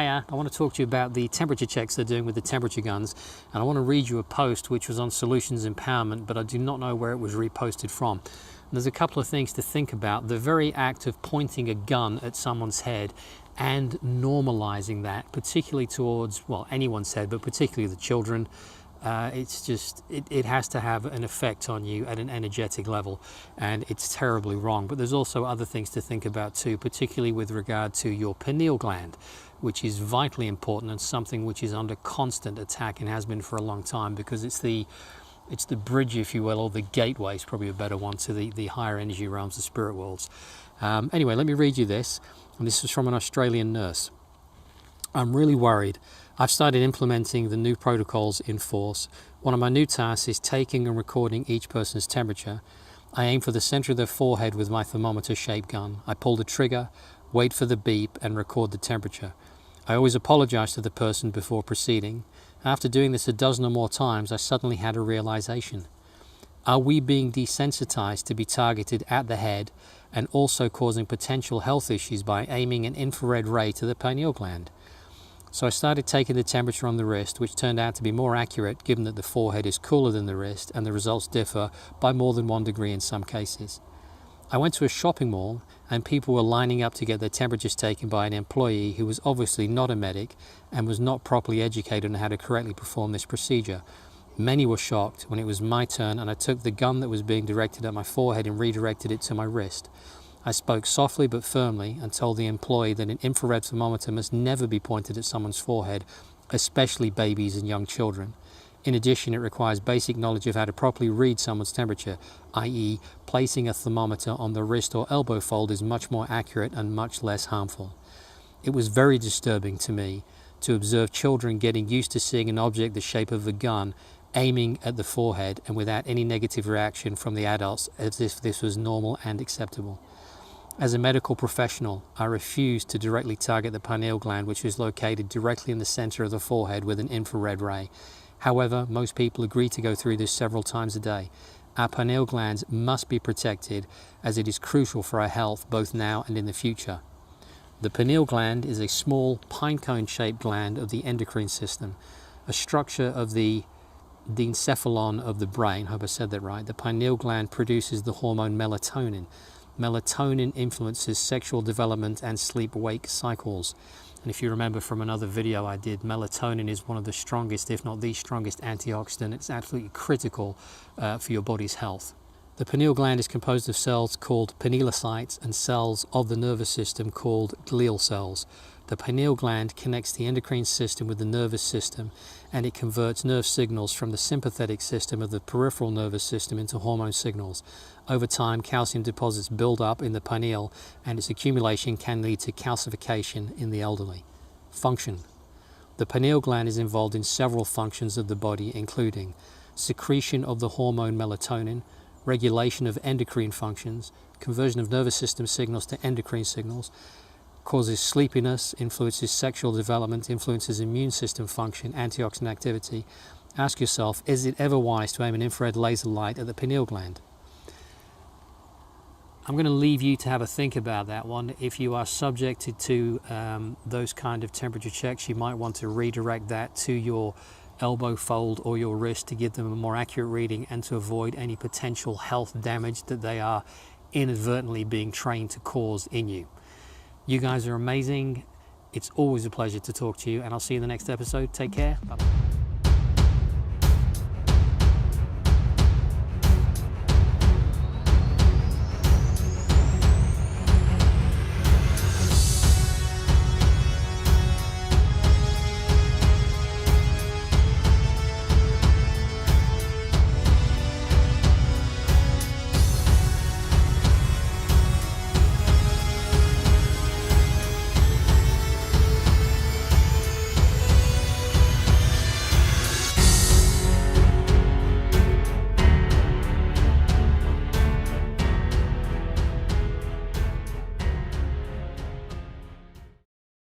Hiya, I want to talk to you about the temperature checks they're doing with the temperature guns, and I want to read you a post which was on Solutions Empowerment, but I do not know where it was reposted from. And there's a couple of things to think about. The very act of pointing a gun at someone's head and normalizing that, particularly towards, well, anyone's head, but particularly the children, it has to have an effect on you at an energetic level, and it's terribly wrong. But there's also other things to think about too, particularly with regard to your pineal gland, which is vitally important and something which is under constant attack and has been for a long time, because it's the bridge, if you will, or the gateway is probably a better one, to the higher energy realms, the spirit worlds. Anyway, let me read you this, and this is from an Australian nurse. I'm really worried. I've started implementing the new protocols in force. One of my new tasks is taking and recording each person's temperature. I aim for the center of their forehead with my thermometer-shaped gun. I pull the trigger, wait for the beep, and record the temperature. I always apologize to the person before proceeding. After doing this a dozen or more times, I suddenly had a realization. Are we being desensitized to be targeted at the head and also causing potential health issues by aiming an infrared ray to the pineal gland? So I started taking the temperature on the wrist, which turned out to be more accurate given that the forehead is cooler than the wrist and the results differ by more than 1 degree in some cases. I went to a shopping mall and people were lining up to get their temperatures taken by an employee who was obviously not a medic and was not properly educated on how to correctly perform this procedure. Many were shocked when it was my turn and I took the gun that was being directed at my forehead and redirected it to my wrist. I spoke softly but firmly and told the employee that an infrared thermometer must never be pointed at someone's forehead, especially babies and young children. In addition, it requires basic knowledge of how to properly read someone's temperature, i.e. placing a thermometer on the wrist or elbow fold is much more accurate and much less harmful. It was very disturbing to me to observe children getting used to seeing an object the shape of a gun aiming at the forehead and without any negative reaction from the adults as if this was normal and acceptable. As a medical professional, I refused to directly target the pineal gland, which is located directly in the center of the forehead with an infrared ray. However, most people agree to go through this several times a day. Our pineal glands must be protected as it is crucial for our health both now and in the future. The pineal gland is a small pinecone-shaped gland of the endocrine system, a structure of the encephalon of the brain. I hope I said that right. The pineal gland produces the hormone melatonin. Melatonin influences sexual development and sleep-wake cycles. And if you remember from another video I did, melatonin is one of the strongest, if not the strongest antioxidant. It's absolutely critical for your body's health. The pineal gland is composed of cells called pinealocytes and cells of the nervous system called glial cells. The pineal gland connects the endocrine system with the nervous system, and it converts nerve signals from the sympathetic system of the peripheral nervous system into hormone signals. Over time, calcium deposits build up in the pineal, and its accumulation can lead to calcification in the elderly. Function. The pineal gland is involved in several functions of the body, including secretion of the hormone melatonin, regulation of endocrine functions, conversion of nervous system signals to endocrine signals, causes sleepiness, influences sexual development, influences immune system function, antioxidant activity. Ask yourself, is it ever wise to aim an infrared laser light at the pineal gland? I'm going to leave you to have a think about that one. If you are subjected to those kind of temperature checks, you might want to redirect that to your elbow fold or your wrist to give them a more accurate reading and to avoid any potential health damage that they are inadvertently being trained to cause in you. You guys are amazing. It's always a pleasure to talk to you, and I'll see you in the next episode. Take care. Bye-bye.